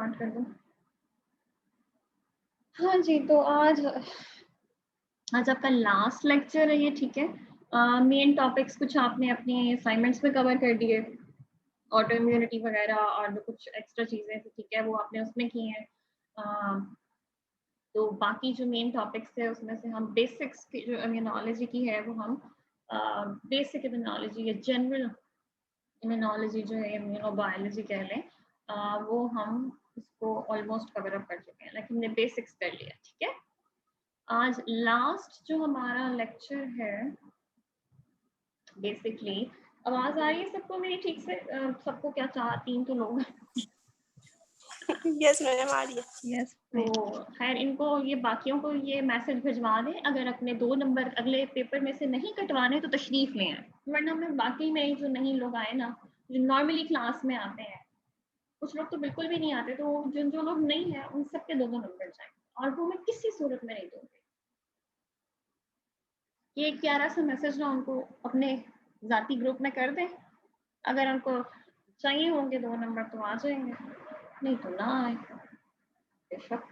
Start कर दूं? हाँ जी, तो आज आपका लास्ट लेक्चर है ये, ठीक है। मेन टॉपिक्स कुछ आपने अपने असाइनमेंट्स में कवर कर दिए, ऑटो इम्यूनिटी वगैरह, और जो कुछ एक्स्ट्रा चीज़ें थी, ठीक है, वो आपने उसमें की हैं। तो बाकी जो मेन टॉपिक्स थे उसमें से हम बेसिक्स की जो इम्यूनोलॉजी की है वो हम बेसिक इम्यूनोलॉजी या जनरल इम्यूनोलॉजी जो है, इम्यूनोबायोलॉजी कह लें, वो हम उसको ऑलमोस्ट कवर अप कर चुके हैं, लेकिन हमने बेसिक्स कर लिया, ठीक है। आज लास्ट जो हमारा लेक्चर है, बेसिकली आवाज आ रही है सबको मेरी ठीक से? सबको क्या, 3 तो लोग यस मैम आ रही है। यस, तो खैर इनको ये बाकियों को ये मैसेज भिजवा दें, अगर अपने 2 नंबर अगले पेपर में से नहीं कटवाने तो तशरीफ ले आए, वरना मैं बाकी में जो नहीं लोग आए ना, जो नॉर्मली क्लास में आते हैं, कुछ लोग तो बिल्कुल भी नहीं आते, तो जो लोग नहीं है उन सबके 2 नंबर जाए, और वो मैं किसी सूरत में नहीं दूंगी। ये एक प्यारा सा मैसेज ना उनको अपने जाती ग्रुप में कर दें, अगर उनको चाहिए होंगे 2 नंबर तो आ जाएंगे, नहीं तो ना आए बेशक।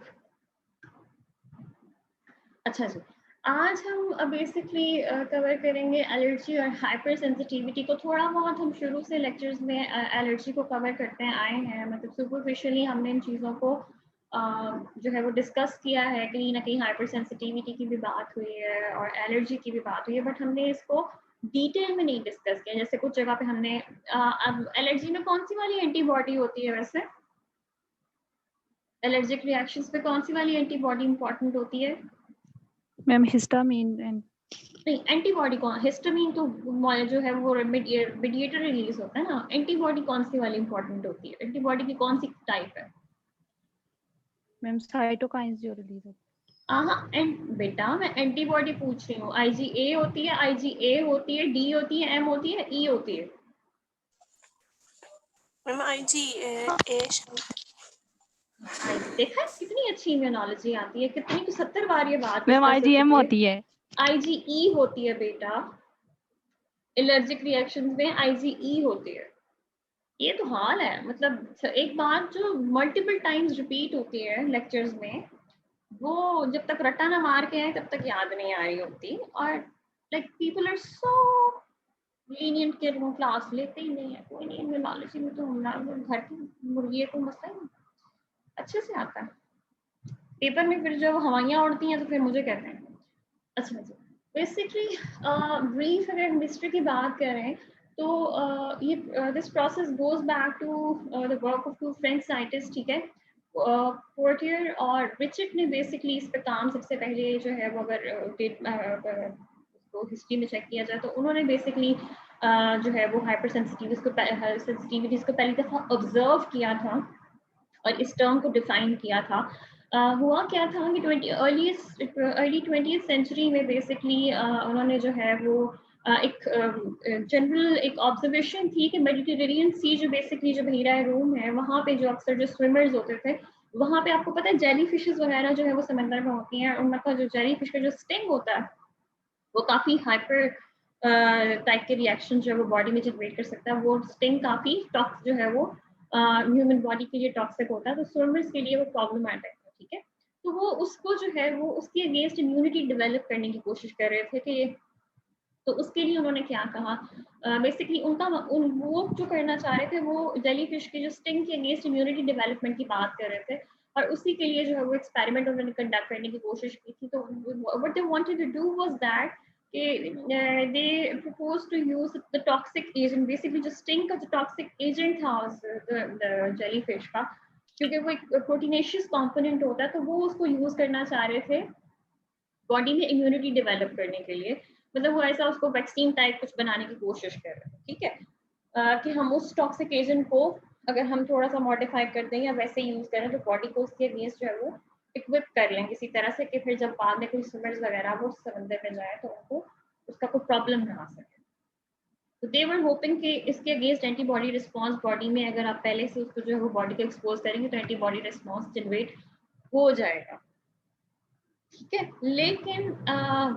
अच्छा जी, आज हम बेसिकली कवर करेंगे एलर्जी और हाइपर सेंसिटिविटी को। थोड़ा बहुत हम शुरू से लेक्चर्स में एलर्जी को कवर करते आए हैं, मतलब सुपरफिशियली हमने इन चीज़ों को जो है वो डिस्कस किया है, कहीं ना कहीं हाइपर सेंसिटिविटी की भी बात हुई है और एलर्जी की भी बात हुई है, बट हमने इसको डिटेल में नहीं डिस्कस किया। जैसे कुछ जगह पे हमने अब एलर्जी में कौन सी वाली एंटीबॉडी होती है, वैसे एलर्जिक रिएक्शंस पे कौन सी वाली एंटीबॉडी इंपॉर्टेंट होती है? मैम हिस्टामिन एंड नहीं, एंटीबॉडी कौन, हिस्टामिन तो जो है वो मीडिएटर रिलीज होता है ना, एंटीबॉडी कौन सी वाली इंपॉर्टेंट होती है? एंटीबॉडी की कौन सी टाइप है? मैम साइटोकाइंस जो रिलीज होती हाँ, बेटा मैं एंटीबॉडी पूछ रही हूँ, IgA होती है, IgA होती है, D होती है, M होती है, E होती है? मैम IgA देखा कितनी अच्छी इम्यूनोलॉजी आती है, कितनी तो 70 बार ये बात मैम डिस्कस हो IgM चुकी है। होती है। IgE होती है बेटा, एलर्जिक रिएक्शंस में IgE होती है। ये तो हाल है, मतलब एक बात जो मल्टीपल टाइम्स रिपीट होती है लेक्चर्स में, वो जब तक रट्टा ना मार के आए तब तक याद नहीं आ रही होती, और like people are so lenient के वो क्लास लेते ही नहीं है, कोई नहीं, इम्यूनोलॉजी में तो हमारा घर की मुर्गी को मसला ही अच्छे से आता है, पेपर में फिर जब हवाइयाँ उड़ती हैं तो फिर मुझे कहते हैं। अच्छा जी, बेसिकली ब्रीफ अगर हम हिस्ट्री की बात करें तो ये this process goes back to the work of 2 French scientist, ठीक है। पोर्टियर और रिचर्ड ने बेसिकली इस पे काम सबसे पहले जो है वो, अगर उसको हिस्ट्री में चेक किया जाए तो उन्होंने बेसिकली जो है वो हाइपर सेंसिटिविटीज को पहली दफ़ा ऑब्जर्व किया था और इस टर्म को डिफाइन किया था। हुआ क्या था कि अर्ली 20th सेंचुरी में बेसिकली उन्होंने जो है वो एक जनरल एक ऑब्जर्वेशन थी कि मेडिटेरेनियन सी जो बेसिकली जो बहीरा रूम है, वहाँ पे जो अक्सर जो स्विमर्स होते थे, वहाँ पे आपको पता है जेली फिशेस वगैरह जो है वो समंदर में होती हैं, उनका जो जेली फिश का जो स्टिंग होता है वो काफ़ी हाइपर टाइप के रिएक्शन जो है वो बॉडी में जनरेट कर सकता है, वो स्टिंग काफ़ी टॉक्स जो है वो ह्यूमन बॉडी के लिए टॉक्सिक होता है, तो स्विमर्स के लिए वो प्रॉब्लमैटिक है, ठीक है। तो वो उसको जो है वो उसके अगेंस्ट इम्यूनिटी डेवलप करने की कोशिश कर रहे थे कि, तो उसके लिए उन्होंने क्या कहा, बेसिकली वो जो करना चाह रहे थे वो जेली फिश के जो स्टिंग के अगेंस्ट इम्यूनिटी डेवलपमेंट की बात कर रहे थे, और उसी के लिए जो है वो एक्सपेरिमेंट उन्होंने कंडक्ट करने की कोशिश की थी। तो what they wanted to do was that they propose to use the toxic agent, basically जो स्टिंग का जो टॉक्सिक एजेंट था जेली फिश का, क्योंकि वो एक प्रोटीनेशियस कंपोनेंट होता है, तो वो उसको यूज करना चाह रहे थे बॉडी में इम्यूनिटी डेवलप करने के लिए, मतलब वो ऐसा उसको वैक्सीन टाइप कुछ बनाने की कोशिश कर रहे थे, ठीक है। कि हम उस टॉक्सिक एजेंट को अगर हम थोड़ा सा मॉडिफाई कर दें या वैसे यूज करें तो बॉडी को उसके अगेंस्ट जो है वो इक्विप कर लें किसी तरह से, कि फिर जब बाद में कोई स्विमर्स वगैरह वो समंदर में जाए तो उनको उसका कोई प्रॉब्लम ना आ सके। तो दे वर होपिंग कि इसके अगेंस्ट एंटीबॉडी रिस्पॉन्स बॉडी में, अगर आप पहले से उसको जो है वो बॉडी को एक्सपोज करेंगे तो एंटीबॉडी रिस्पॉन्स जनरेट हो जाएगा। ठीक है। लेकिन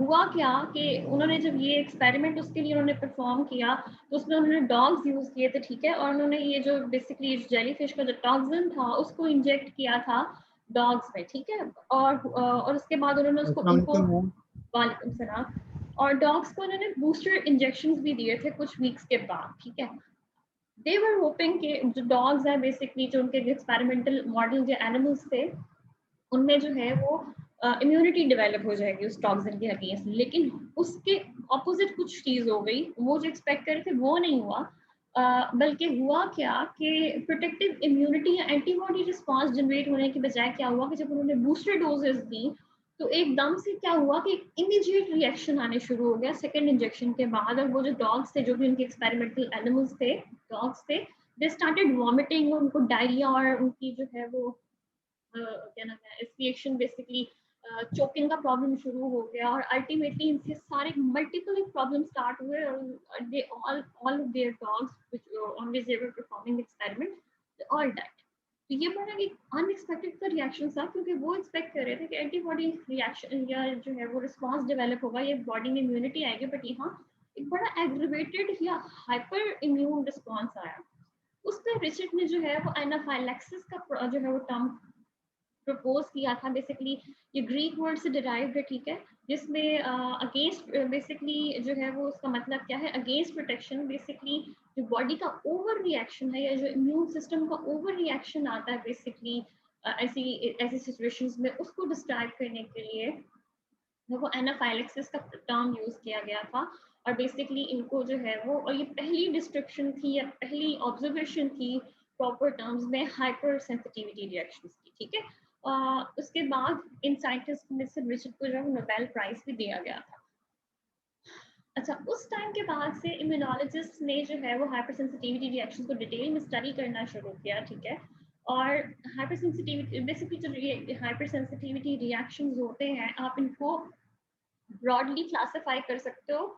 हुआ क्या कि उन्होंने जब ये एक्सपेरिमेंट उसके लिए उन्होंने परफॉर्म किया तो उसमें उन्होंने डॉग्स यूज किए थे, ठीक है, और उन्होंने ये जो बेसिकली जेलीफिश का जो टॉक्सिन था उसको इंजेक्ट किया था डॉग्स में, ठीक है, और उसके बाद उन्होंने उसको अस्सलाम उनको, वालेकुम मैम। वालेकुम सलाम, और डॉग्स को उन्होंने बूस्टर इंजेक्शंस भी दिए थे कुछ वीक्स के बाद, ठीक है। दे वर होपिंग कि जो डॉग्स है बेसिकली जो उनके एक्सपेरिमेंटल मॉडल जो एनिमल्स थे उनमें जो है वो इम्यूनिटी डेवलप हो जाएगी उस टॉक्सिन के अगेंस्ट, लेकिन उसके ऑपोजिट कुछ चीज हो गई, वो जो एक्सपेक्ट कर रहे थे वो नहीं हुआ। बल्कि हुआ क्या कि प्रोटेक्टिव इम्यूनिटी या एंटीबॉडी रिस्पांस जनरेट होने के बजाय क्या हुआ कि जब उन्होंने बूस्टर डोजेस दी तो एकदम से क्या हुआ कि इमीडिएट रिएक्शन आने शुरू हो गया सेकेंड इंजेक्शन के बाद, और वो जो डॉग्स थे जो भी उनके एक्सपेरिमेंटल एनिमल्स थे, डॉग्स थे, दे स्टार्टेड वॉमिटिंग, उनको डायरिया और उनकी जो है वो क्या नाम है एस्पिएशन बेसिकली चोकिंग का प्रॉब्लम शुरू हो गया, और अल्टीमेटली इनसे सारे मल्टीपल प्रॉब्लम स्टार्ट हुए, और they all of their dogs which on which they were performing experiment all died. तो ये बड़ा एक अनएक्सपेक्टेड का रिएक्शन था, क्योंकि वो एक्सपेक्ट कर रहे थे कि एंटीबॉडी रिएक्शन या जो है वो रिस्पांस डेवलप होगा, ये बॉडी में इम्यूनिटी आएगी, बट यहाँ एक बड़ा एग्रीवेटेड या हाइपर इम्यून रिस्पांस आया। उस पर रिचर्ड ने जो है वो एनाफाइलैक्सिस का जो है वो टर्म प्रपोज किया था। बेसिकली ये ग्रीक वर्ड से डिराइव्ड है, ठीक है, जिसमें अगेंस्ट बेसिकली जो है वो उसका मतलब क्या है, अगेंस्ट प्रोटेक्शन, बेसिकली जो बॉडी का ओवर रिएक्शन है या जो इम्यून सिस्टम का ओवर रिएक्शन आता है बेसिकली ऐसी ऐसी सिचुएशंस में, उसको डिस्क्राइब करने के लिए वो एनाफाइलेक्सिस का टर्म यूज किया गया था। और बेसिकली इनको जो है वो, और ये पहली डिस्क्रिप्शन थी या पहली ऑब्जर्वेशन थी प्रॉपर टर्म्स में हाइपर सेंसिटिविटी रिएक्शंस की, ठीक है। उसके बाद इन साइंटिस्ट में से रिचर्ड को जो है नोबेल प्राइज भी दिया गया था। अच्छा, उस टाइम के बाद से इम्यूनोलॉजिस्ट ने जो है वो हाइपर सेंसिटिविटी रिएक्शंस को डिटेल में स्टडी करना शुरू किया, ठीक है। और हाइपर सेंसिटिविटी बेसिकली जो हाइपर सेंसिटिविटी रिएक्शंस होते हैं आप इनको ब्रॉडली क्लासिफाई कर सकते हो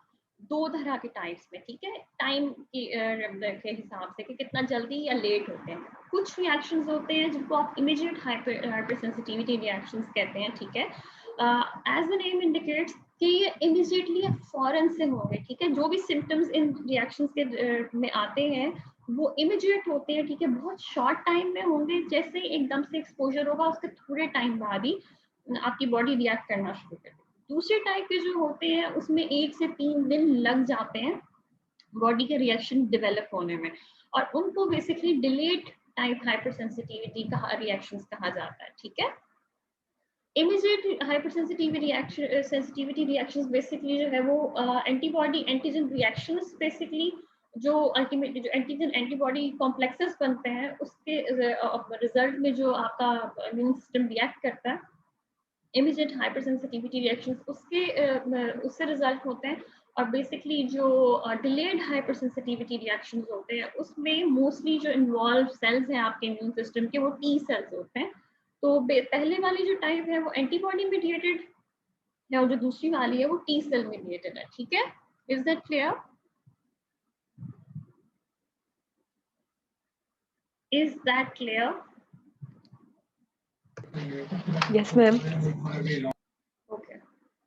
दो तरह के टाइप्स में, ठीक है, टाइम के हिसाब से कि कितना जल्दी या लेट होते हैं। कुछ रिएक्शंस होते हैं जिनको आप इमीडिएट हाइपर सेंसिटिविटी रिएक्शंस कहते हैं, ठीक है, एज द नेम इंडिकेट्स कि ये इमीडिएटली फौरन से होंगे, ठीक है, जो भी सिम्टम्स इन रिएक्शंस के में आते हैं वो इमीडिएट होते हैं, ठीक है, बहुत शॉर्ट टाइम में होंगे, जैसे एकदम से एक्सपोजर होगा उसके थोड़े टाइम बाद ही आपकी बॉडी रिएक्ट करना शुरू कर देगी। दूसरे टाइप के जो होते हैं उसमें 1 से 3 दिन लग जाते हैं बॉडी के रिएक्शन डेवलप होने में, और उनको basically delayed type hyper sensitivity का रिएक्शंस कहा जाता है, ठीक है। Immediate hyper sensitivity reactions basically जो है वो एंटीबॉडी एंटीजन रिएक्शंस, बेसिकली जो अल्टीमेटली जो एंटीजन एंटीबॉडी कॉम्प्लेक्सेस बनते हैं उसके रिजल्ट में जो आपका इम्यून सिस्टम रिएक्ट करता है, इमीडिएट हाइपर सेंसिटिविटी रिएक्शंस उससे रिजल्ट होते हैं। और बेसिकली जो डिलेड हाइपर सेंसिटिविटी रिएक्शंस होते हैं उसमें मोस्टली जो इन्वॉल्व सेल्स हैं आपके इम्यून सिस्टम के वो टी सेल्स होते हैं। तो पहले वाली जो टाइप है वो एंटीबॉडी मीडिएटेड है, और जो दूसरी वाली है वो टी सेल मीडिएटेड है, ठीक है। Is that clear? Is that clear? Yes, ma'am. Okay.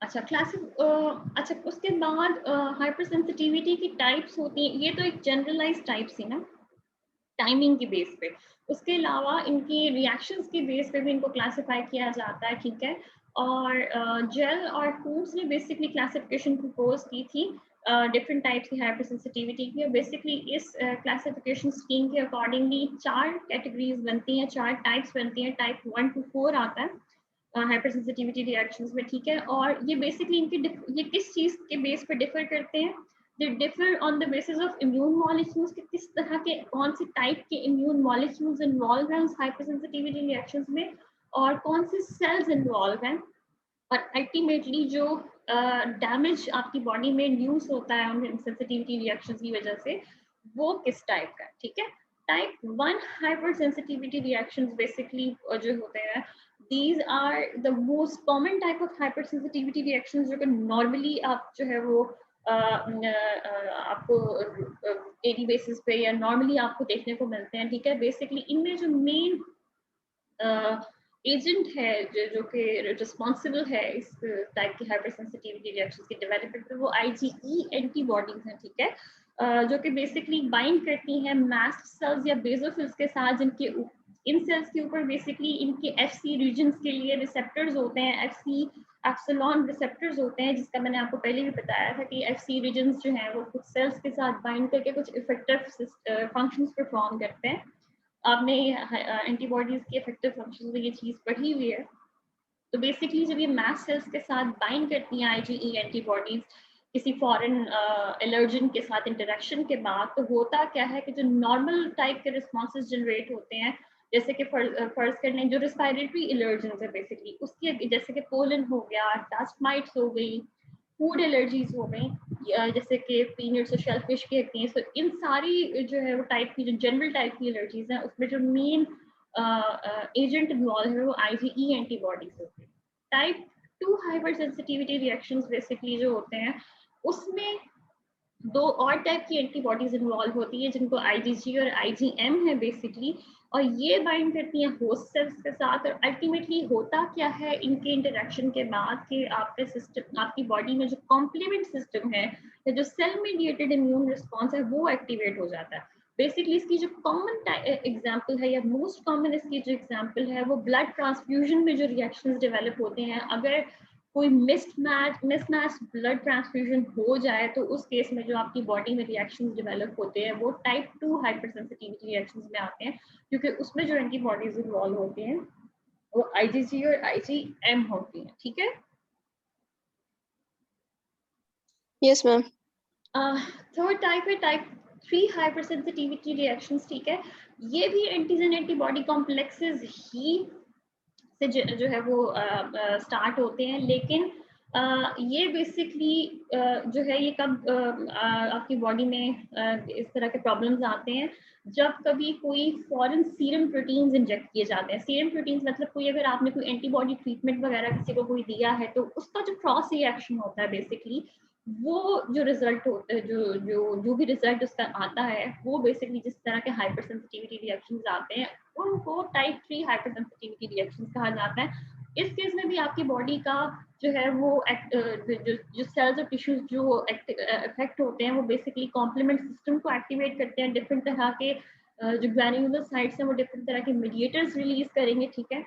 अच्छा अच्छा, उसके बाद हाइपर सेंसिटिविटी की टाइप्स होती हैं, ये तो एक जनरलाइज टाइप्स थी ना टाइमिंग की बेस पे, उसके अलावा इनकी रिएक्शंस की बेस पे भी इनको क्लासिफाई किया जाता है, ठीक है। और जेल और टूट्स ने बेसिकली क्लासिफिकेशन प्रपोज की थी डिफरेंट टाइप्स की हाइपर सेंसिटिविटी की, और बेसिकली इस क्लासिफिकेशन स्कीम के अकॉर्डिंगली 4 कैटेगरीज बनती हैं, 4 टाइप्स बनती हैं, टाइप 1 to 4 आता है हाइपर सेंसिटिविटी रिएक्शंस में, ठीक है। और ये बेसिकली ये किस चीज के बेस पे डिफर करते हैं, they differ on the basis of immune molecules कि किस तरह के कौन से टाइप के इम्यून मॉलिक्यूल्स इन्वॉल्व हैं उस हाइपर सेंसिटिविटी रिएक्शंस में, और कौन से सेल्स इन्वॉल्व हैं, और अल्टीमेटली जो डैमेज आपकी बॉडी में इंड्यूस होता है उन सेंसिटिविटी रिएक्शंस की वजह से वो किस टाइप का, ठीक है। Type 1 hypersensitivity reactions basically जो होते हैं, these are the most common type of hypersensitivity reactions जो कि normally आप जो है वो आपको डेली बेसिस पे या नॉर्मली आपको देखने को मिलते हैं, ठीक है। बेसिकली इनमें जो मेन एजेंट है जो कि रिस्पॉन्सिबल है इस टाइप की हाइपर सेंसिटिविटी रिएक्शंस के डेवलपमेंट में, वो आईजीई एंटीबॉडीज हैं, ठीक है, जो कि बेसिकली बाइंड करती हैं मास्ट सेल्स या बेसोफिल्स के साथ, जिनके इन सेल्स के ऊपर बेसिकली इनके एफसी रीजन्स के लिए रिसेप्टर्स होते हैं, एफसी एप्सिलॉन रिसेप्टर्स होते हैं, जिसका मैंने आपको पहले भी बताया था कि एफसी रीजन्स जो हैं वो कुछ सेल्स के साथ बाइंड करके कुछ इफेक्टिव फंक्शंस परफॉर्म करते हैं। आपने एंटीबॉडीज के इफेक्टिव फंक्शन में ये चीज पढ़ी हुई है। तो बेसिकली जब ये मास्ट सेल्स के साथ बाइंड करती हैं आईजीई एंटीबॉडीज किसी फॉरेन एलर्जन के साथ इंटरेक्शन के बाद, तो होता क्या है कि जो नॉर्मल टाइप के रिस्पॉन्सेज जनरेट होते हैं, जैसे कि फर्ज करने जो रिस्पायरेटरी एलर्जन है बेसिकली उसकी, जैसे कि पोलन हो गया, डस्ट माइट्स हो गई, फूड एलर्जीज हो गई, जैसे कि पीनट्स और शेलफिश की होती हैं, तो इन सारी जो है वो टाइप की जो जनरल टाइप की एलर्जीज हैं उसमें जो मेन एजेंट इन्वॉल्व है वो आईजीई एंटीबॉडीज होते हैं। Type 2 hyper sensitivity reactions basically जो होते हैं उसमें दो और टाइप की एंटीबॉडीज इन्वॉल्व होती है, जिनको आईजीजी और आईजीएम है बेसिकली, और ये बाइंड करती हैं होस्ट सेल्स के साथ। और अल्टीमेटली होता क्या है इनके इंटरेक्शन के बाद कि आपके सिस्टम, आपकी बॉडी में जो कॉम्प्लीमेंट सिस्टम है या जो सेल मीडिएटेड इम्यून रिस्पॉन्स है वो एक्टिवेट हो जाता है। बेसिकली इसकी जो कॉमन एग्जाम्पल है या मोस्ट कॉमन इसकी जो एग्जाम्पल है वो ब्लड ट्रांसफ्यूजन में जो रिएक्शंस डेवलप होते हैं। अगर कोई मिसमैच ब्लड ट्रांसफ्यूजन हो जाए तो उस केस में जो आपकी बॉडी में रिएक्शंस डेवलप होते हैं वो टाइप 2 हाइपर सेंसिटिविटी रिएक्शंस में आते हैं, क्योंकि उसमें जो एंटीबॉडीज इन्वॉल्व होती हैं वो आईजीजी और आईजीएम होती हैं, ठीक है। Yes ma'am. थर्ड टाइप है टाइप 3 हाइपर सेंसिटिविटी रिएक्शंस, ठीक है। ये भी एंटीजन एंटीबॉडी कॉम्प्लेक्सेस ही से जो है वो स्टार्ट होते हैं, लेकिन ये बेसिकली जो है ये कब आपकी बॉडी में इस तरह के प्रॉब्लम्स आते हैं जब कभी कोई फॉरेन सीरम प्रोटीन्स इंजेक्ट किए जाते हैं। सीरम प्रोटीन्स मतलब कोई, अगर आपने कोई एंटीबॉडी ट्रीटमेंट वगैरह किसी को कोई दिया है तो उसका जो क्रॉस रिएक्शन होता है बेसिकली, वो जो रिजल्ट होता है, जो भी रिजल्ट उसका आता है, वो बेसिकली जिस तरह के हाइपर सेंसिटिविटी रिएक्शंस आते हैं उनको टाइप 3 हाइपर सेंसिटिविटी रिएक्शंस कहा जाता है। इस केस में भी आपकी बॉडी का जो है वो जो सेल्स और टिश्यूज जो इफेक्ट होते हैं वो बेसिकली कॉम्प्लीमेंट सिस्टम को एक्टिवेट करते हैं। डिफरेंट तरह के जो ग्रैन्युलर साइट्स हैं वो डिफरेंट तरह के मीडिएटर्स रिलीज करेंगे, ठीक है।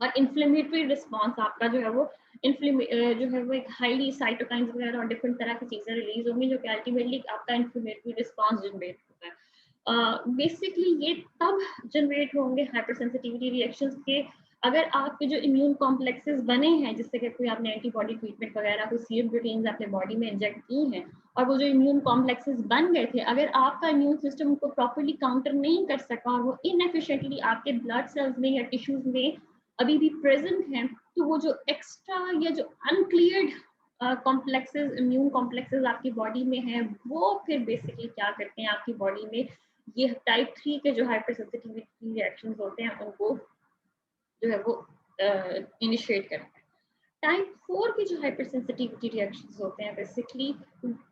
और इन्फ्लेमेटरी रिस्पॉन्स आपका जो है वो जो है वो एक हाईली साइटोकाइंस वगैरह और डिफरेंट तरह की चीजें रिलीज होंगी जो कि अल्टीमेटली आपका इन्फ्लेमेटरी रिस्पॉन्स जनरेट होता है। बेसिकली ये तब जनरेट होंगे हाइपर सेंसिटिविटी रिएक्शंस के अगर आपके जो इम्यून कॉम्प्लेक्सेस बने हैं, जिससे कि कोई आपने एंटीबॉडी ट्रीटमेंट वगैरह कोई सीरम प्रोटीन्स अपने बॉडी में इंजेक्ट की हैं और वो जो इम्यून कॉम्प्लेक्सेस बन गए थे, अगर आपका इम्यून सिस्टम उनको प्रॉपर्ली काउंटर नहीं कर सका और वो इनएफिशिएंटली आपके ब्लड सेल्स में या टिश्यूज में अभी भी प्रेजेंट हैं, तो वो जो एक्स्ट्रा या जो अनक्लियर्ड कॉम्प्लेक्सेस, इम्यून कॉम्प्लेक्सेस आपकी बॉडी में हैं, वो फिर बेसिकली क्या करते हैं आपकी बॉडी में ये टाइप 3 के जो हाइपर सेंसिटिविटी रिएक्शंस होते हैं उनको जो है वो इनिशिएट करते हैं। टाइप 4 की जो हाइपर सेंसिटिविटी रिएक्शंस होते हैं बेसिकली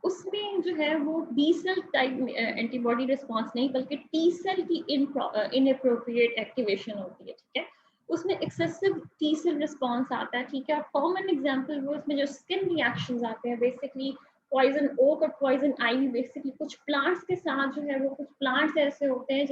उसमें जो है वो B cell type antibody response नहीं बल्कि टी सेल की इनअप्रोप्रिएट एक्टिवेशन होती है, ठीक है। उसमें एक्सेसिव टी सेल रिस्पॉन्स आता है, ठीक है। और कॉमन एग्जांपल वो इसमें जो स्किन रिएक्शंस आते हैं बेसिकली पॉइजन ओक और पॉइजन आईवी, बेसिकली कुछ प्लांट्स के साथ जो है वो कुछ प्लांट्स ऐसे होते हैं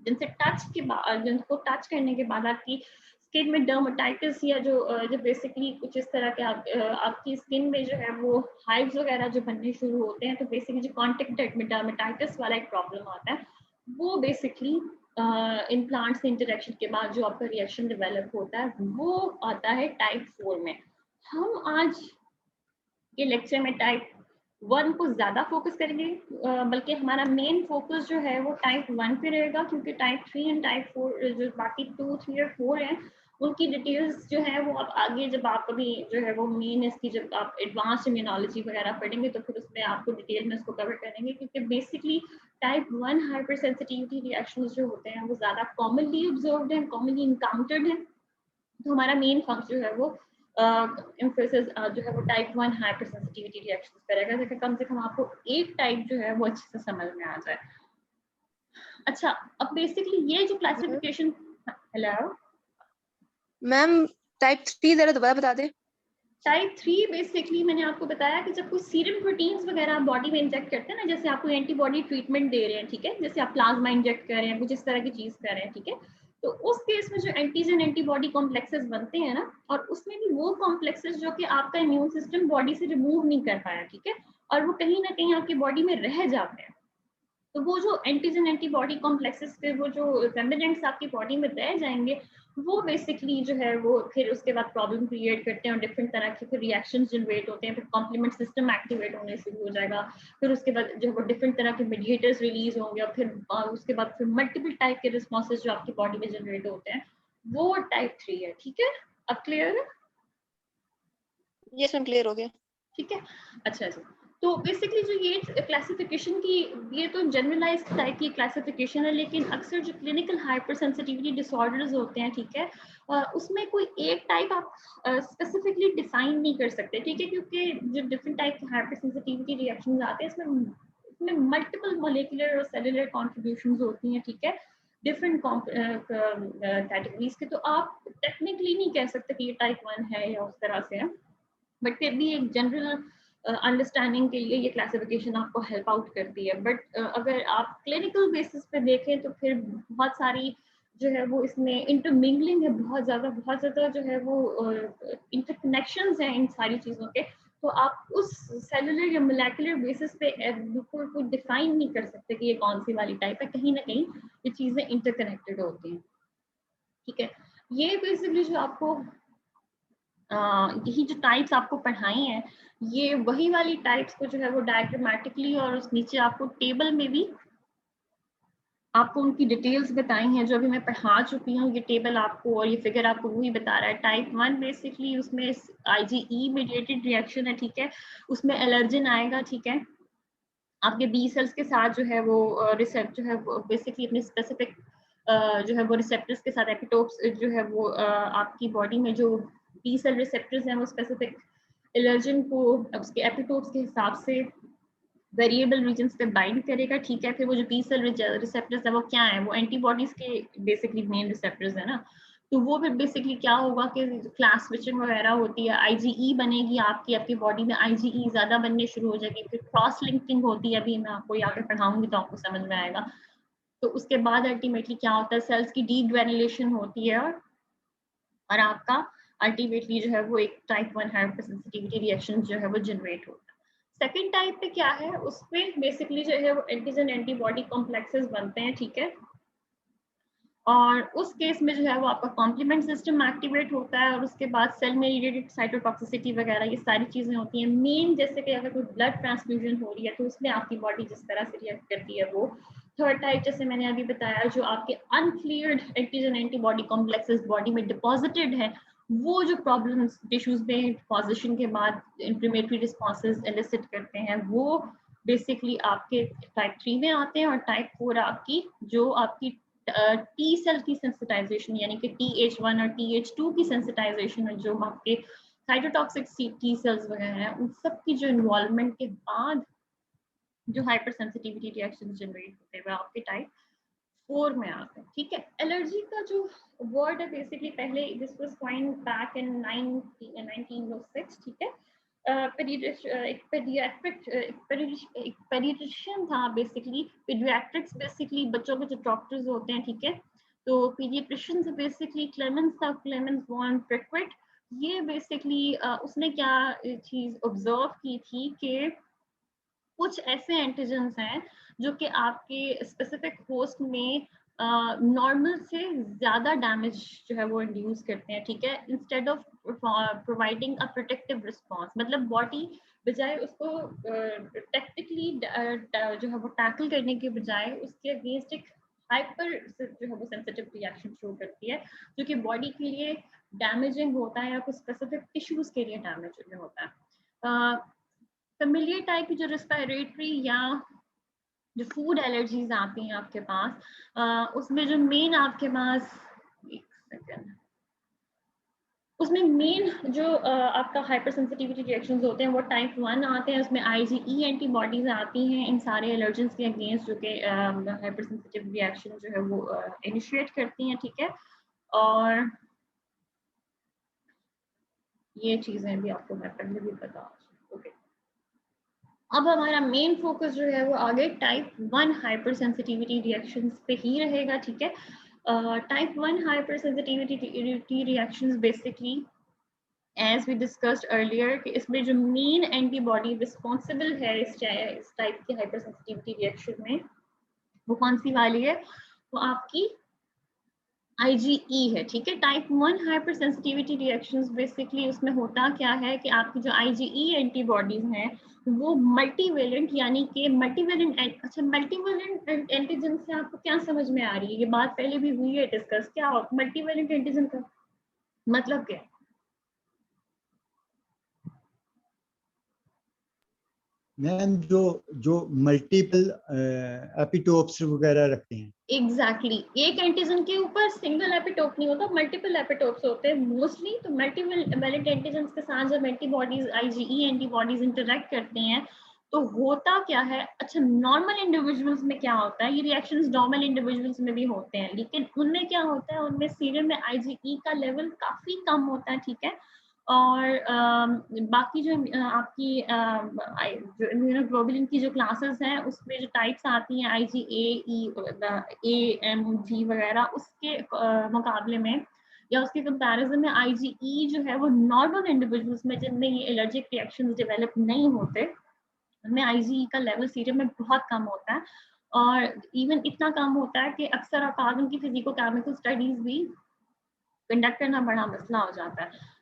जिनसे टच के बाद, जिनको टच करने के बाद आपकी स्किन में डर्मेटाइटिस या जो बेसिकली कुछ इस तरह के आपकी स्किन में जो है वो हाइव्स वगैरह जो बनने शुरू होते हैं, तो बेसिकली जो कॉन्टेक्ट में डर्मेटाइटिस वाला एक प्रॉब्लम आता है, वो बेसिकली इन प्लांट से इंटरेक्शन के बाद जो आपका रिएक्शन डेवलप होता है वो आता है टाइप 4 में। हम आज के लेक्चर में टाइप 1 को ज्यादा फोकस करेंगे, बल्कि हमारा मेन फोकस जो है वो टाइप 1 पे रहेगा, क्योंकि टाइप 3 एंड टाइप 4 जो बाकी 2, 3 और 4 हैं उनकी डिटेल्स जो है वो आप आगे जब आप अभी जो है वो मेन इसकी जब आप एडवांस इम्यूनोलॉजी वगैरह पढ़ेंगे तो फिर उसमें आपको डिटेल में इसको कवर करेंगे, क्योंकि basically type 1 hypersensitivity reactions जो होते हैं वो ज्यादा कॉमनली ऑब्जर्व्ड हैं, कॉमनली इनकाउंटर्ड हैं। तो हमारा मेन फंक्शन जो है वो एम्फेसिस जो है वो टाइप 1 हाइपर सेंसिटिविटी रिएक्शंस पर रहेगा, ताकि कम से कम आपको एक टाइप जो है वो अच्छे से समझ में आ जाए। अच्छा, अब बेसिकली ये जो क्लासिफिकेशन हेलो मैम टाइप 3 जरा दोबारा बता दे। टाइप 3 बेसिकली मैंने आपको बताया कि जब कोई सीरम प्रोटीन्स वगैरह बॉडी में इंजेक्ट करते हैं ना, जैसे आपको एंटीबॉडी ट्रीटमेंट दे रहे हैं, ठीक है, जैसे आप प्लाज्मा इंजेक्ट कर रहे हैं, कुछ इस तरह की चीज कर रहे हैं, ठीक है, तो उस केस में जो एंटीजन एंटीबॉडी कॉम्प्लेक्सेस बनते हैं ना, और उसमें भी वो कॉम्प्लेक्सेस जो कि आपका इम्यून सिस्टम बॉडी से रिमूव नहीं कर पाया, ठीक है, और वो कहीं ना कहीं आपकी बॉडी में रह जाते हैं, तो वो जो एंटीजन एंटीबॉडी कॉम्प्लेक्सेस के वो जो रेमिनेंट्स आपकी बॉडी में रह जाएंगे, वो बेसिकली जो है वो फिर उसके बाद प्रॉब्लम क्रिएट करते हैं और डिफरेंट तरह के फिर रिएक्शंस जनरेट होते हैं, फिर कॉम्प्लीमेंट सिस्टम एक्टिवेट होने शुरू हो जाएगा, फिर उसके बाद जो वो डिफरेंट तरह के मेडिएटर्स रिलीज होंगे, और फिर उसके बाद फिर मल्टीपल टाइप के रिस्पॉन्सेज जो आपकी बॉडी में जनरेट होते हैं, वो टाइप 3 है, ठीक है, अब क्लियर है? यस मैम क्लियर हो गया। ठीक है, अच्छा अच्छा। तो बेसिकली जो ये क्लासिफिकेशन की, ये तो जनरलाइज्ड टाइप की क्लासिफिकेशन है, लेकिन अक्सर जो क्लिनिकल हाइपर सेंसिटिविटी डिसऑर्डर्स होते हैं, ठीक है, उसमें कोई एक टाइप आप स्पेसिफिकली डिफाइन नहीं कर सकते, ठीक है, क्योंकि जो डिफरेंट टाइप के हाइपर सेंसिटिविटी रिएक्शंस आते हैं इसमें मल्टीपल मोलिकुलर और सेलुलर कॉन्ट्रीब्यूशंस होती हैं, ठीक है, डिफरेंट कैटेगरीज के, तो आप टेक्निकली नहीं कह सकते कि ये टाइप 1 है या उस तरह से है, बट फिर भी एक जनरल अंडरस्टैंडिंग के लिए ये क्लासिफिकेशन आपको हेल्प आउट करती है, बट अगर आप क्लिनिकल बेसिस पे देखें तो फिर बहुत सारी जो है वो इसमें इंटरमिंगलिंग है, बहुत ज़्यादा जो है वो इंटरकनेक्शंस हैं इन सारी चीज़ों के, तो आप उस सेलुलर या मोलेकुलर बेसिस पे बिल्कुल कोई डिफाइन नहीं कर सकते कि ये कौन सी वाली टाइप है, कहीं ना कहीं ये चीज़ें इंटरकनेक्टेड होती हैं, ठीक है। ये बेसिकली जो आपको यही जो टाइप्स आपको पढ़ाई हैं, ये वही वाली टाइप्स को जो है वो डायग्रामेटिकली और उस नीचे आपको टेबल में भी आपको उनकी डिटेल्स बताई हैं, जो अभी मैं पढ़ा चुकी हूँ, ये टेबल आपको और ये फिगर आपको वही बता रहा है। टाइप 1 बेसिकली उसमें IgE मीडिएटेड रिएक्शन है, ठीक है, उसमें एलर्जिन आएगा, ठीक है, आपके बी सेल्स के साथ जो है वो रिसेप्ट जो है वो बेसिकली अपने स्पेसिफिक जो है वो रिसेप्टर्स के साथ एपिटोप्स जो है वो आपकी बॉडी में जो बी सेल रिसेप्टर्स हैं वो स्पेसिफिक एलर्जन को उसके एपिटोप्स के हिसाब से वेरिएबल रीजन्स पे बाइंड करेगा, ठीक है, फिर वो जो बी सेल रिसेप्टर्स है वो क्या है, वो एंटीबॉडीज के बेसिकली मेन रिसेप्टर्स है ना, तो वो फिर बेसिकली क्या होगा कि क्लास स्विचिंग वगैरह होती है, IgE बनेगी आपकी बॉडी में, IgE ज्यादा बनने शुरू हो जाएगी, फिर क्रॉस लिंकिंग होती है, अभी मैं आपको यहाँ पे पढ़ाऊंगी तो आपको समझ में आएगा, तो उसके बाद अल्टीमेटली क्या होता है, सेल्स की डीग्रेनुलेशन होती है, और आपका अल्टीमेटली जो है वो एक टाइप 1 हाइपर सेंसिटिविटी रिएक्शन जो है वो जनरेट होता है। सेकेंड टाइप पे क्या है, उसमें बेसिकली जो है वो एंटीजन एंटीबॉडी कॉम्प्लेक्सेस बनते हैं, ठीक है, और उस केस में जो है वो आपका कॉम्प्लीमेंट सिस्टम एक्टिवेट होता है, और उसके बाद सेल मेडिएटेड साइटोटॉक्सिसिटी वगैरह ये सारी चीजें होती हैं मेन, जैसे कि अगर कोई ब्लड ट्रांसफ्यूजन हो रही है तो उसमें आपकी बॉडी जिस तरह से रिएक्ट करती है वो। थर्ड टाइप जैसे मैंने अभी बताया, जो आपके अनक्लियर्ड एंटीजन एंटीबॉडी कॉम्प्लेक्सेस बॉडी में डिपॉजिटेड है, वो जो प्रॉब्लम्स टिश्यूज में डिपॉजिशन के बाद इंफ्लेमेटरी रिस्पॉन्सेज एलिसिट करते हैं, वो बेसिकली आपके टाइप 3 में आते हैं, और टाइप 4 आपकी जो आपकी टी सेल की सेंसिटाइजेशन यानी कि TH1 और TH2 की सेंसिटाइजेशन है, जो आपके साइटोटॉक्सिक टी सेल्स वगैरह हैं, उन सब की जो इन्वॉल्वमेंट के बाद जो हाइपर सेंसिटिविटी रिएक्शन जनरेट होते हैं आपके टाइप 4 में आते हैं, ठीक है। एलर्जी का जो वर्ड है बेसिकली पहले this was coined back in 1906, ठीक है, पेडियाट्रिशियन था बेसिकली, पीडियाट्रिक्स बेसिकली बच्चों के जो डॉक्टर्स होते हैं, ठीक है, तो पीडियाट्रिशियन से बेसिकली क्लेमेंस था, क्लेमेंस वॉन प्रिक्विट, ये बेसिकली उसने क्या चीज ऑब्जर्व की थी कि कुछ ऐसे एंटीजेंस हैं जो कि आपके स्पेसिफिक होस्ट में नॉर्मल से ज्यादा डैमेज जो है वो इंड्यूस करते हैं, ठीक है, instead of providing a protective response, मतलब बॉडी बजाय उसको टेक्निकली जो है वो टैकल करने के बजाय उसके अगेंस्ट एक हाइपर जो है वो सेंसिटिव रिएक्शन शो करती है, जो कि बॉडी के लिए डैमेजिंग होता है या कुछ स्पेसिफिक टिश्यूज के लिए डैमेजिंग होता है। फेमिलियर टाइप की जो रेस्पिरेटरी या जो फूड एलर्जीज आती हैं आपके पास, उसमें जो मेन आपके पास, एक सेकेंड, उसमें मेन जो आपका हाइपर सेंसिटिविटी रिएक्शंस होते हैं वो टाइप 1 आते हैं, उसमें IgE एंटीबॉडीज आती हैं इन सारे एलर्जेंस के अगेंस्ट, जो कि हाइपर सेंसिटिव रिएक्शन जो है वो इनिशिएट करती हैं, ठीक है, और ये चीजें भी आपको मैं पहले भी बता चुकी। ओके, अब हमारा मेन फोकस जो है वो आगे टाइप 1 हाइपर सेंसिटिविटी रिएक्शंस पे ही रहेगा, ठीक है। Type 1 hypersensitivity reactions basically as we discussed earlier कि इसमें जो मेन एंटीबॉडी रिस्पॉन्सिबल है इस टाइप की हाइपर सेंसिटिविटी रिएक्शन में वो कौन सी वाली है, वो आपकी IgE है, ठीक है। Type 1 hypersensitivity reactions basically उसमें होता क्या है कि आपकी जो IgE एंटीबॉडीज हैं वो मल्टीवेलेंट, यानी कि मल्टीवेलेंट, अच्छा मल्टीवेलेंट एंटीजन से आपको क्या समझ में आ रही है, ये बात पहले भी हुई है डिस्कस, क्या मल्टीवेलेंट एंटीजन का मतलब क्या है? मैम जो जो मल्टीपल एपिटोप्स वगैरह रखते हैं। एग्जैक्टली एक एंटीजन के ऊपर सिंगल एपिटोप नहीं होता, मल्टीपल एपिटोप्स होते हैं मोस्टली। तो मल्टीवेलेंट एंटीजन के साथ जब एंटीबॉडीज IgE एंटीबॉडीज इंटरेक्ट करती हैं तो होता क्या है, अच्छा नॉर्मल इंडिविजुअल्स में क्या होता है, ये रिएक्शंस नॉर्मल इंडिविजुअल्स में भी होते हैं, लेकिन उनमें क्या होता है, उनमें सीरम में IgE का लेवल काफी कम होता है, ठीक है। और बाकी जो आपकी जो इम्यूनोग्लोबुलिन की जो क्लासेस हैं उसमें जो टाइप्स आती हैं IgA, E, A, M, G वगैरह, उसके मुकाबले में या उसके कंपैरिजन में IgE जो है वो नॉर्मल इंडिविजुअल्स में जिनमें ये एलर्जिक रिएक्शंस डेवलप नहीं होते उनमें IgE का लेवल सीरम में बहुत कम होता है। और इवन इतना कम होता है कि अक्सर आप उनकी फिजिको-केमिकल स्टडीज भी कंडक्ट करना बड़ा मसला हो जाता है।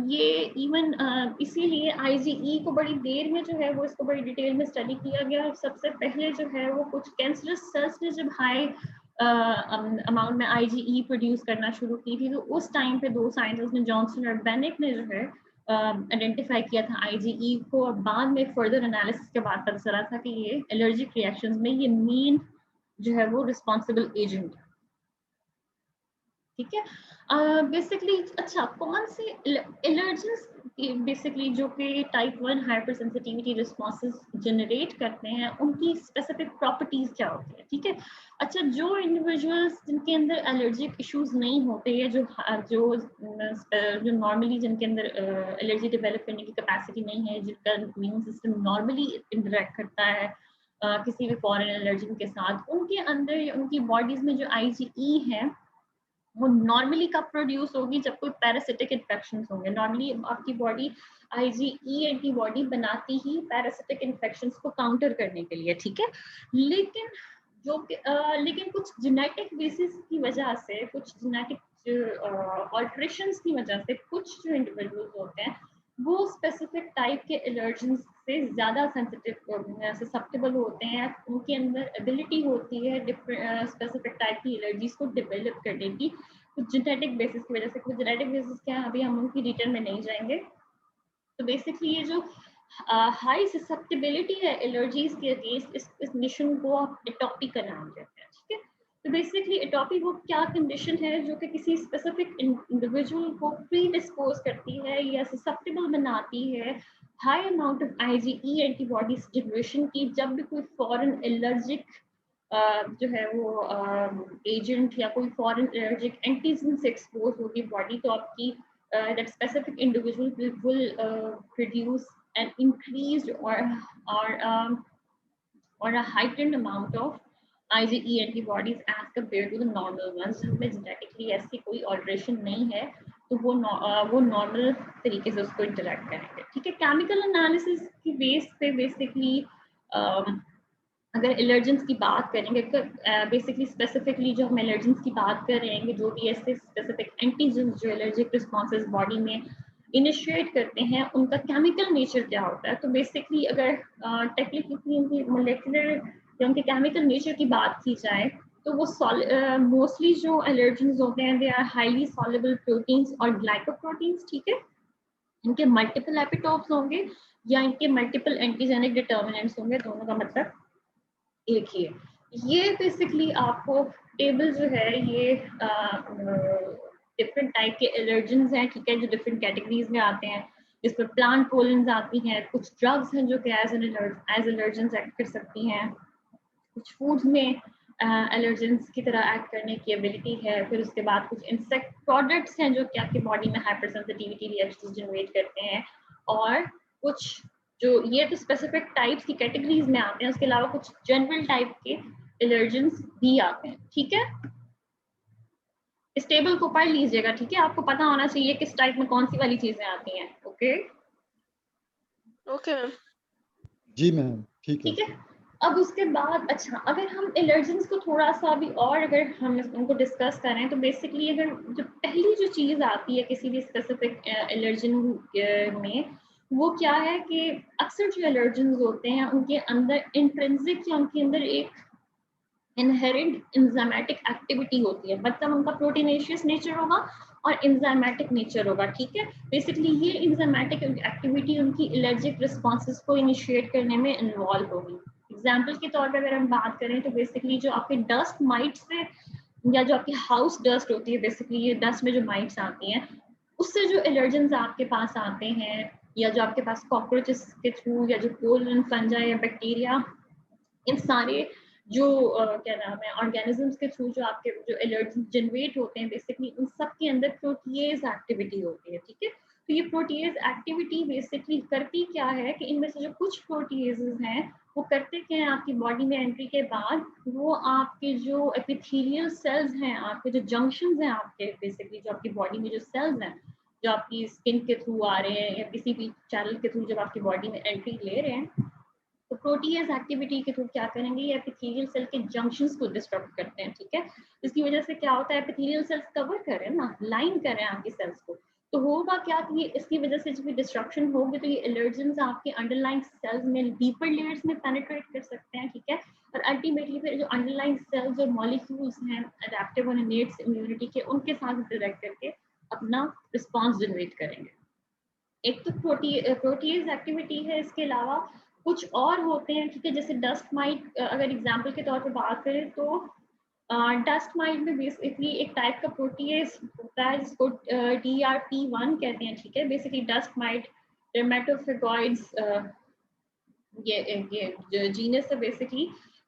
ये इवन इसीलिए IgE को बड़ी देर में जो है वो इसको बड़ी डिटेल में स्टडी किया गया। सबसे पहले जो है वो कुछ कैंसरस सेल्स ने जब हाई अमाउंट में IgE प्रोड्यूस करना शुरू की थी तो उस टाइम पे दो साइंटिस्ट ने, जॉनसन और बेनेट ने जो है आइडेंटिफाई किया था IgE को। और बाद में फर्दर एनालिसिस के बाद पता चला था कि ये एलर्जिक रिएक्शंस में ये मेन जो है वो रिस्पॉन्सिबल एजेंट है, ठीक है। बेसिकली अच्छा कौन से एलर्जेंस बेसिकली जो कि type 1 hyper sensitivity responses generate करते हैं उनकी स्पेसिफिक प्रॉपर्टीज क्या होती है, ठीक है। अच्छा जो इंडिविजुअल्स जिनके अंदर एलर्जिक इश्यूज नहीं होते या जो जो नॉर्मली जिनके अंदर एलर्जी डेवलप करने की कैपेसिटी नहीं है, जिनका इम्यून सिस्टम नॉर्मली इंटरेक्ट करता है किसी भी फॉरेन एलर्जन के साथ, उनके अंदर या उनकी बॉडीज में जो IgE है वो नॉर्मली कब प्रोड्यूस होगी, जब कोई पैरासिटिक इन्फेक्शन होंगे। नॉर्मली आपकी बॉडी IgE एंटीबॉडी बनाती ही पैरासिटिक इन्फेक्शंस को काउंटर करने के लिए, ठीक है। लेकिन लेकिन कुछ जेनेटिक बेसिस की वजह से, कुछ जेनेटिक ऑल्ट्रेशंस की वजह से कुछ जो इंडिविजुअल्स होते हैं वो स्पेसिफिक टाइप के एलर्जेंस से ज़्यादा ससेप्टेबल होते हैं। उनके अंदर एबिलिटी होती है स्पेसिफिक टाइप की एलर्जीज को डेवलप करने की, कुछ जेनेटिक बेसिस की वजह से। कुछ जेनेटिक बेसिस क्या है अभी हम उनकी डिटेल में नहीं जाएंगे। तो बेसिकली ये जो हाई ससेप्टेबिलिटी है एलर्जीज के अगेंस्ट, इस कंडीशन को आप एटोपी का नाम देते हैं, ठीक है। तो बेसिकली एटोपी वो क्या कंडीशन है जो कि किसी स्पेसिफिक इंडिविजुअल को प्री डिस्पोज करती है या ससेप्टेबल बनाती है high amount of IgE antibodies generation की, जब भी कोई फॉरेन एलर्जिक जो है वो एजेंट या कोई फॉरेन एलर्जिक एंटीजन से एक्सपोज होगी बॉडी, तो आपकी that specific individual will produce an increased or a heightened amount of IgE antibodies as compared to the normal ones, जिनमें genetically ऐसी कोई alteration नहीं है तो वो नॉर्मल तरीके से उसको इंटरेक्ट करेंगे, ठीक है। केमिकल एनालिसिस की बेस पे बेसिकली अगर एलर्जेंस की बात करेंगे तो बेसिकली स्पेसिफिकली जो हम एलर्जेंस की बात कर रहे हैं, जो भी ऐसे स्पेसिफिक एंटीजेंस जो एलर्जिक रिस्पॉन्सेज बॉडी में इनिशिएट करते हैं उनका केमिकल नेचर क्या होता है। तो बेसिकली अगर टेक्निकली उनकी मोलेकुलर या उनके केमिकल नेचर की बात की जाए तो वो मोस्टली जो एलर्जेंस होते हैं they are highly soluble proteins और ग्लाइकोप्रोटीन्स, ठीक है। इनके मल्टीपल एपिटोप्स होंगे या इनके मल्टीपल एंटीजेनिक डिटर्मिनेंट्स होंगे, दोनों का मतलब एक ही है। ये बेसिकली आपको टेबल जो है ये डिफरेंट टाइप के एलर्जेंस हैं, ठीक है, जो डिफरेंट कैटेगरीज में आते हैं, जिसमें प्लांट पोलेंस आती हैं, कुछ ड्रग्स हैं जो कि एज एलर्जेंस एक्ट कर सकती हैं, कुछ फूड्स में एलर्जेंस की तरह एक्ट करने की एबिलिटी है। फिर उसके बाद कुछ इंसेक्ट प्रोडक्ट्स हैं जो कि आपकी बॉडी में हाइपर सेंसिटिविटी रिएक्शंस जनरेट करते हैं, और कुछ जो ये तो स्पेसिफिक टाइप्स की कैटेगरीज में आते हैं, उसके अलावा कुछ जनरल टाइप के एलर्जेंस भी आते हैं। ठीक है, इस टेबल को पढ़ लीजिएगा। ठीक है, आपको पता होना चाहिए किस टाइप में कौन सी वाली चीजें आती हैं। Okay okay ma'am. जी मैम, ठीक है। ठीक है, अब उसके बाद अच्छा, अगर हम एलर्जेंस को थोड़ा सा भी और अगर हम उनको डिस्कस करें तो बेसिकली अगर जो पहली जो चीज़ आती है किसी भी स्पेसिफिक एलर्जन में, वो क्या है कि अक्सर जो एलर्जेंस होते हैं उनके अंदर इंट्रिंसिक या उनके अंदर एक इनहेरेंट इंजाइमेटिक एक्टिविटी होती है, मतलब उनका प्रोटीनेशियस नेचर होगा और इंजाइमेटिक नेचर होगा। ठीक है, बेसिकली ये इंजाइमेटिक एक्टिविटी उनकी एलर्जिक रिस्पॉन्सेस को इनिशिएट करने में इन्वॉल्व होगी। एग्जाम्पल के तौर पर अगर हम बात करें तो बेसिकली जो आपके डस्ट माइट्स से या जो आपकी हाउस डस्ट होती है, बेसिकली ये डस्ट में जो माइट्स आती हैं उससे जो एलर्जेंस आपके पास आते हैं, या जो आपके पास कॉकरोचेस के थ्रू या जो कोलन फंजा या बैक्टीरिया, इन सारे जो क्या नाम है ऑर्गेनिजम्स के थ्रू जो आपके जो एलर्जी जनरेट होते हैं, बेसिकली उन सब के अंदर प्रोटीएज एक्टिविटी होती है। ठीक है, तो ये प्रोटीएज एक्टिविटी बेसिकली करती क्या है कि इनमें से जो कुछ प्रोटीएजेस हैं वो करते क्या है, आपकी बॉडी में एंट्री के बाद वो आपके जो एपिथेलियल सेल्स हैं, आपके जो जंक्शंस हैं, आपके बेसिकली जो आपकी बॉडी में जो सेल्स हैं जो आपकी स्किन के थ्रू आ रहे हैं या किसी भी चैनल के थ्रू जब आपकी बॉडी में एंट्री ले रहे हैं, तो प्रोटीएज एक्टिविटी के थ्रू क्या करेंगे, ये एपिथेलियल सेल के जंक्शंस को डिस्टर्ब करते हैं। ठीक है, इसकी वजह से क्या होता है, एपिथेलियल सेल्स कवर कर रहे हैं ना, लाइन कर रहे हैं आपकी सेल्स को, तो होगा क्या कि इसकी वजह से जब भी डिस्ट्रक्शन होगी तो ये एलर्जेंस आपके अंडरलाइंग सेल्स में डीपर लेयर्स में पेनिट्रेट कर सकते हैं। ठीक है, और अल्टीमेटली फिर जो अंडरलाइंग सेल्स और मॉलिक्यूल्स हैं अडेप्टिव और इनेट इम्यूनिटी के, उनके साथ इंटरेक्ट करके अपना रिस्पॉन्स जनरेट करेंगे। एक तो प्रोटीएज एक्टिविटी है, इसके अलावा कुछ और होते हैं। ठीक है, जैसे डस्ट माइट, अगर एग्जांपल के तौर पर बात करें तो डस्ट माइट में बेसिकली एक टाइप का प्रोटीएज होता है जिसको DRP1 कहते हैं। ठीक है, बेसिकली डस्ट माइट डर्मेटोफेगॉइड्स ये जो जीनस है बेसिकली,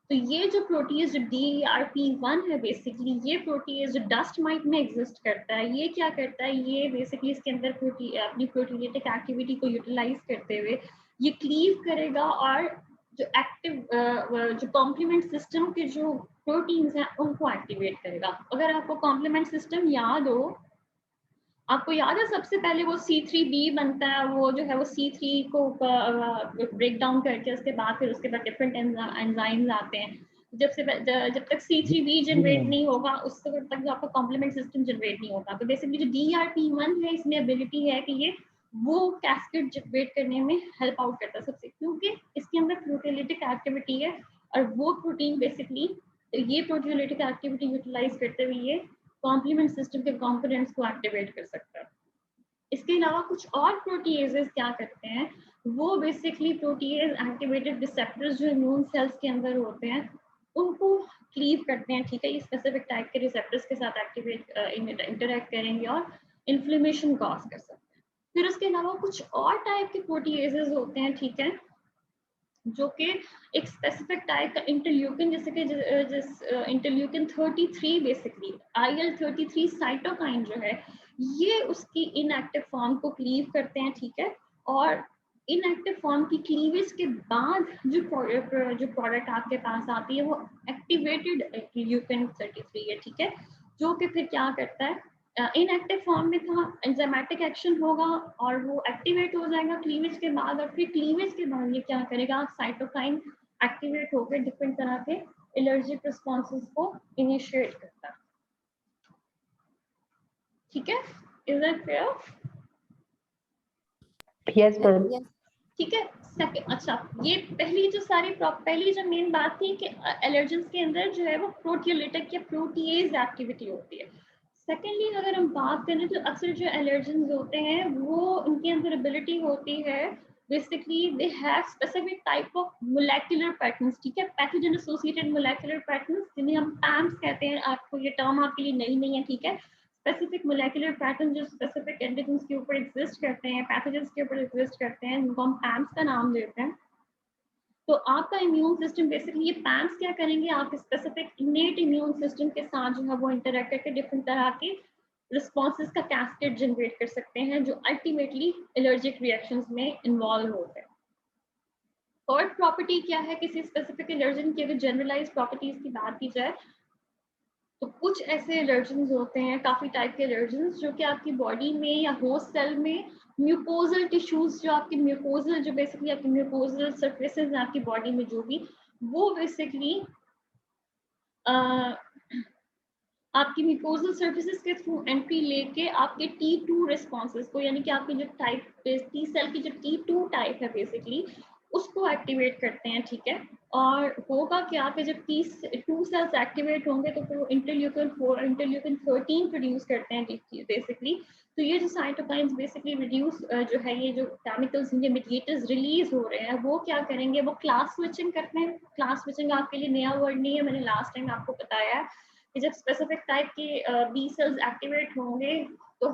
तो ये जो प्रोटीज जो DRP1 है बेसिकली, ये प्रोटीज जो डस्ट माइट में एग्जिस्ट करता है, ये क्या करता है, ये बेसिकली इसके अंदर अपनी प्रोटीनेटिक एक्टिविटी को यूटिलाइज करते हुए ये क्लीव करेगा और जो एक्टिव जो कॉम्प्लीमेंट सिस्टम के जो प्रोटीन्स हैं उनको एक्टिवेट करेगा। अगर आपको कॉम्प्लीमेंट सिस्टम याद हो, आपको याद है सबसे पहले वो C3B बनता है, वो जो है वो C3 को ब्रेक डाउन करके उसके बाद फिर उसके बाद डिफरेंट एंजाइम्स आते हैं। जब तक C3B जनरेट नहीं होगा उस वक्त तक जो आपका कॉम्प्लीमेंट सिस्टम जनरेट नहीं होगा। तो बेसिकली जो DRP1 है इसमें एबिलिटी है कि ये वो कैस्केड जनरेट करने में हेल्प आउट करता है सबसे, क्योंकि इसके अंदर प्रोटीओलिटिक एक्टिविटी है और वो प्रोटीन बेसिकली ये प्रोटीओलिटिक एक्टिविटी यूटिलाइज करते हुए ये कॉम्प्लीमेंट सिस्टम के कंपोनेंट्स को एक्टिवेट कर सकता है। इसके अलावा कुछ और प्रोटीएजेस क्या करते हैं, वो बेसिकली प्रोटीएज एक्टिवेटेड रिसेप्टर्स जो इम्यून सेल्स के अंदर होते हैं उनको क्लीव करते हैं। ठीक है, ये स्पेसिफिक टाइप के रिसेप्टर्स के साथ एक्टिवेट इंटरेक्ट करेंगे और इन्फ्लेमेशन कॉज कर सकते हैं। फिर उसके अलावा कुछ और टाइप के प्रोटीएजेस होते हैं। ठीक है, जो कि एक स्पेसिफिक टाइप का इंटरल्यूकिन, जैसे कि जिस इंटरल्यूकिन 33 बेसिकली IL-33 साइटोकाइन जो है ये उसकी इनएक्टिव फॉर्म को क्लीव करते हैं। ठीक है, और इनएक्टिव फॉर्म की क्लीवेज के बाद जो प्रोडक्ट आपके पास आती है वो एक्टिवेटेड इंटरल्यूकिन 33 है। ठीक है, जो कि फिर क्या करता है, इनएक्टिव फॉर्म में था, एंजाइमेटिक एक्शन होगा और वो एक्टिवेट हो जाएगा क्लीवेज के बाद, और फिर क्लीवेज के बाद ये क्या करेगा, साइटोकाइन एक्टिवेट होकर डिफरेंट तरह के एलर्जिक रिस्पॉन्सेस को इनिशिएट करता है। ठीक है, is that clear? Yes ma'am. ठीक है, सेकंड, अच्छा ये पहली जो मेन बात थी कि एलर्जेंस के अंदर जो है वो प्रोटीओलिटिक या प्रोटीएज एक्टिविटी होती है। सेकेंडली अगर हम बात करें तो अक्सर जो एलर्जेंस होते हैं वो उनके अंदर एबिलिटी होती है, basically they have specific type of molecular patterns. ठीक है, पैथोजन एसोसिएटेड मोलेकुलर पैटर्न्स जिन्हें हम पैम्स कहते हैं, आपको ये टर्म आपके लिए नहीं है। ठीक है, स्पेसिफिक मोलेकुलर पैटर्न जो स्पेसिफिक एंटीजन्स के ऊपर एग्जिस्ट करते हैं, पैथोजेंस के ऊपर एग्जिस्ट करते हैं, उनको हम पैम्स का नाम देते हैं। तो आपका इम्यून सिस्टम बेसिकली ये पैम्स क्या करेंगे, आपके स्पेसिफिक इनेट इम्यून सिस्टम के साथ जो है वो इंटरेक्ट करके डिफरेंट तरह के रिस्पॉन्सेज का कैस्केड जनरेट कर सकते हैं जो अल्टीमेटली एलर्जिक रिएक्शंस में इन्वॉल्व होते हैं। थर्ड प्रॉपर्टी क्या है किसी स्पेसिफिक एलर्जन की, अगर जनरलाइज प्रॉपर्टीज की बात की जाए तो कुछ ऐसे एलर्जन्स होते हैं, काफी टाइप के एलर्जन्स जो कि आपकी बॉडी में या होस्ट सेल में म्यूकोजल टिश्यूज, जो आपके म्यूकोजल, जो बेसिकली आपकी म्यूकोजल सर्फेसेस हैं आपकी बॉडी में, जो भी वो बेसिकली आपकी म्यूकोजल सर्फेसेस के थ्रू एंट्री लेके आपके T2 रिस्पॉन्सेस को, यानी कि आपके जो टाइप टी सेल की जो T2 टाइप है बेसिकली उसको एक्टिवेट करते हैं, ठीक है। और होगा क्या कि जब T2 सेल्स एक्टिवेट होंगे तो फिर वो इंटरल्यूकिन 4 इंटरल्यूकिन 13 प्रोड्यूस करते हैं बेसिकली। तो ये जो साइटोकाइन्स बेसिकली रिड्यूस जो है, ये जो केमिकल्स, ये मेडिएटर्स रिलीज हो रहे हैं, वो क्या करेंगे, वो क्लास स्विचिंग करते हैं। क्लास स्विचिंग आपके लिए नया वर्ड नहीं है, मैंने लास्ट टाइम आपको बताया है कि जब स्पेसिफिक टाइप के बी सेल्स एक्टिवेट होंगे तो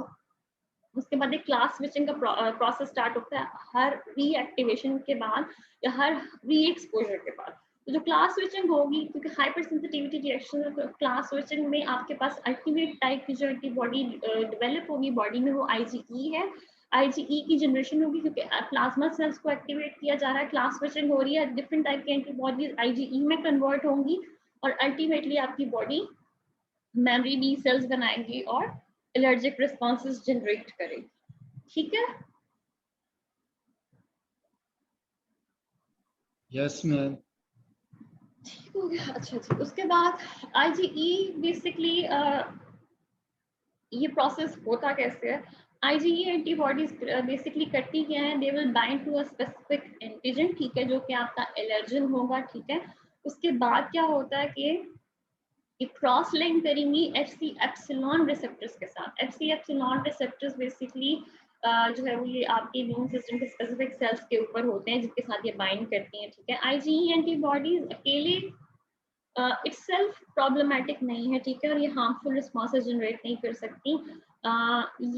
उसके बाद एक क्लास स्विचिंग का प्रोसेस स्टार्ट होता है हर रीएक्टिवेशन के बाद या हर री एक्सपोजर के बाद। तो जो क्लास स्विचिंग होगी, क्योंकि हाइपर सेंसिटिविटी रिएक्शन है, तो क्लास स्विचिंग में आपके पास अल्टीमेट टाइप की जो एंटीबॉडी डेवलप होगी बॉडी में वो IgE है। IgE की जनरेशन होगी क्योंकि प्लाज्मा सेल्स को एक्टिवेट किया जा रहा है, क्लास स्विचिंग हो रही है, डिफरेंट टाइप की एंटीबॉडीज IgE में कन्वर्ट होंगी और अल्टीमेटली आपकी बॉडी मेमोरी बी सेल्स बनाएंगी और एलर्जिक रिस्पॉन्सेस जनरेट करेगी, ठीक है। Yes ma'am. ठीक हो गया, अच्छा जी। उसके बाद IgE बेसिकली ये प्रोसेस होता कैसे है, IgE एंटीबॉडीज बेसिकली करती क्या है, they will bind to a specific antigen, ठीक है, जो कि आपका एलर्जन होगा, ठीक है। उसके बाद क्या होता है कि क्रॉस लिंक करेंगी FC एप्सिलॉन रिसेप्टर्स के साथ। FC एप्सिलॉन रिसेप्टर्स बेसिकली जो है वो ये आपके इम्यून सिस्टम के स्पेसिफिक सेल्स के ऊपर होते हैं जिसके साथ ये बाइंड करती हैं, ठीक है। IgE एंटीबॉडीज अकेले इटसेल्फ प्रॉब्लमैटिक नहीं है, ठीक है, और ये हार्मफुल रिस्पॉन्सेज जनरेट नहीं कर सकती।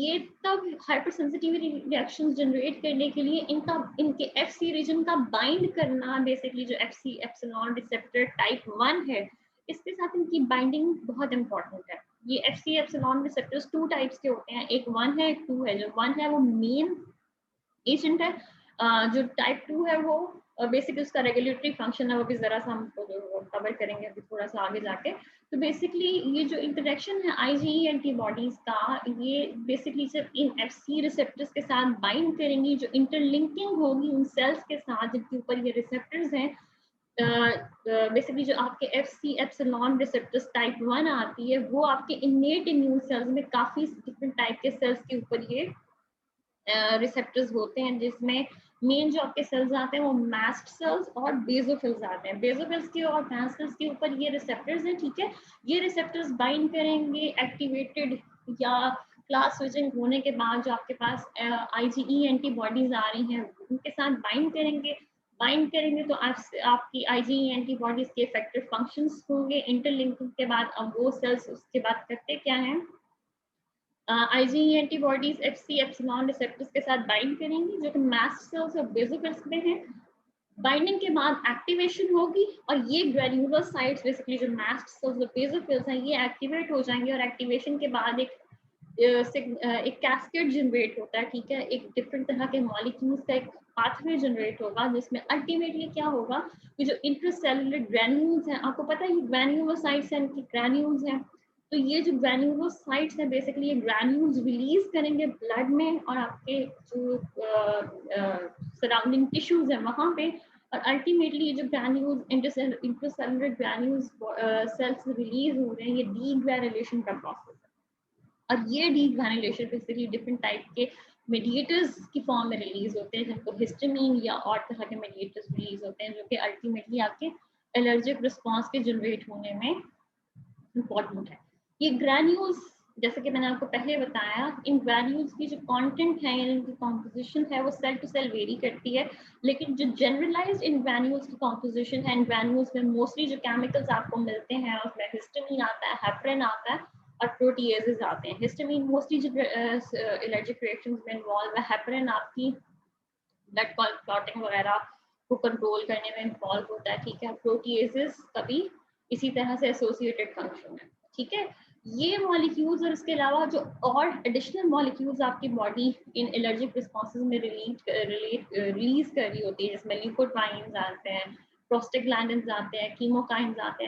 ये तब हाइपर सेंसिटिविटी रिएक्शंस जनरेट करने के लिए इनके FC रीजन का बाइंड करना, बेसिकली जो FC एप्सिलॉन रिसेप्टर टाइप 1 है इसके साथ इनकी बाइंडिंग बहुत इंपॉर्टेंट है। ये FC एप्सिलॉन रिसेप्टर्स 2 टाइप्स के होते हैं, एक 1 है, एक 2 है। जो 1 है वो मेन एजेंट है, जो टाइप 2 है वो बेसिकली उसका रेगुलेटरी फंक्शन है, वो भी जरा सा हम कवर करेंगे अभी थोड़ा सा आगे जाके। तो बेसिकली ये जो इंटरेक्शन है IgE एंटीबॉडीज का, ये बेसिकली जब इन FC रिसेप्टर्स के साथ बाइंड करेंगी, जो इंटरलिंकिंग होगी उन सेल्स के साथ जिनके ऊपर ये रिसेप्टर्स हैं, बेसिकली जो आपके FC एप्सिलॉन रिसेप्टर्स टाइप 1 आती है वो आपके इनेट इम्यून सेल्स में काफी डिफरेंट टाइप के सेल्स के ऊपर ये रिसेप्टर्स होते हैं, जिसमें मेन जो आपके सेल्स आते हैं वो मास्ट सेल्स और बेसोफिल्स आते हैं। बेसोफिल्स के और मास्ट सेल्स के ऊपर ये रिसेप्टर्स हैं, ठीक है। ये रिसेप्टर्स बाइंड करेंगे एक्टिवेटेड या क्लास स्विचिंग होने के बाद जो आपके पास IgE एंटीबॉडीज आ रही हैं उनके साथ बाइंड करेंगे तो आपकी IgE एंटीबॉडीज के इफेक्टिव फंक्शंस होंगे। इंटरलिंकिंग के बाद अब वो सेल्स उसके बाद करते क्या हैं, IgE antibodies FC epsilon receptors के साथ बाइंड करेंगी जो कि मास्ट सेल्स और बेसोफिल्स में हैं। बाइंडिंग के बाद एक्टिवेशन होगी और ये ग्रेन्युलर साइट्स बेसिकली जो मास्ट सेल्स और बेसोफिल्स हैं ये एक्टिवेट हो जाएंगे और एक्टिवेशन के बाद एक कैस्केड जनरेट होता है, ठीक है। एक डिफरेंट तरह के मॉलिक्यूल्स का एक पाथवे जनरेट होगा जिसमें अल्टीमेटली क्या होगा कि जो इंट्रासेलुलर ग्रैन्यूल्स हैं, आपको पता है ये ग्रैन्यूलोसाइट्स हैं, इनकी ग्रैन्यूल्स हैं, तो ये जो ग्रैन्यूलोसाइट्स हैं बेसिकली ये ग्रैन्यूल्स रिलीज करेंगे ब्लड में और आपके जो सराउंडिंग टिश्यूज हैं वहाँ पे, और अल्टीमेटली ये जो granules intracellular granules cells release हो रहे हैं, ये डीग्रैनुलेशन का प्रोसेस है। और ये डीग्रैनुलेशन बेसिकली डिफरेंट टाइप के मेडिएटर्स की फॉर्म में रिलीज होते हैं, जिनको हिस्टामीन या और तरह के मेडिएटर्स रिलीज होते हैं जो कि अल्टीमेटली आपके एलर्जिक रिस्पॉन्स के जनरेट होने में इम्पॉर्टेंट है। ये ग्रैन्यूल्स जैसे कि मैंने आपको पहले बताया, इन ग्रैन्यूल्स की जो कंटेंट है यानी इनकी कॉम्पोजिशन है वो सेल टू सेल वेरी करती है, लेकिन जो जनरलाइज्ड इन ग्रैन्यूल्स की कॉम्पोजिशन है, इन ग्रैन्यूल्स में मोस्टली जो केमिकल्स आपको मिलते हैं उसमें हिस्टामीन आता है, हेपरिन आता है और प्रोटीएजेस आते हैं। हिस्टामीन मोस्टली जो एलर्जिक रिएक्शंस में इन्वॉल्व है, हेपरिन आपकी ब्लड क्लॉटिंग वगैरह को कंट्रोल करने में इन्वॉल्व होता है, ठीक है। प्रोटीएजेस का भी इसी तरह से एसोसिएटेड फंक्शन है, ठीक है। ये मॉलिक्यूल्स और इसके अलावा जो और एडिशनल मॉलिक्यूल्स आपकी बॉडी इन एलर्जिक रिस्पॉन्सेज में रिलीज कर रही होती है, जिसमें ल्यूकोट्राइन्स आते हैं, प्रोस्टाग्लैंडिन्स आते हैं, कीमोकाइन्स आते हैं,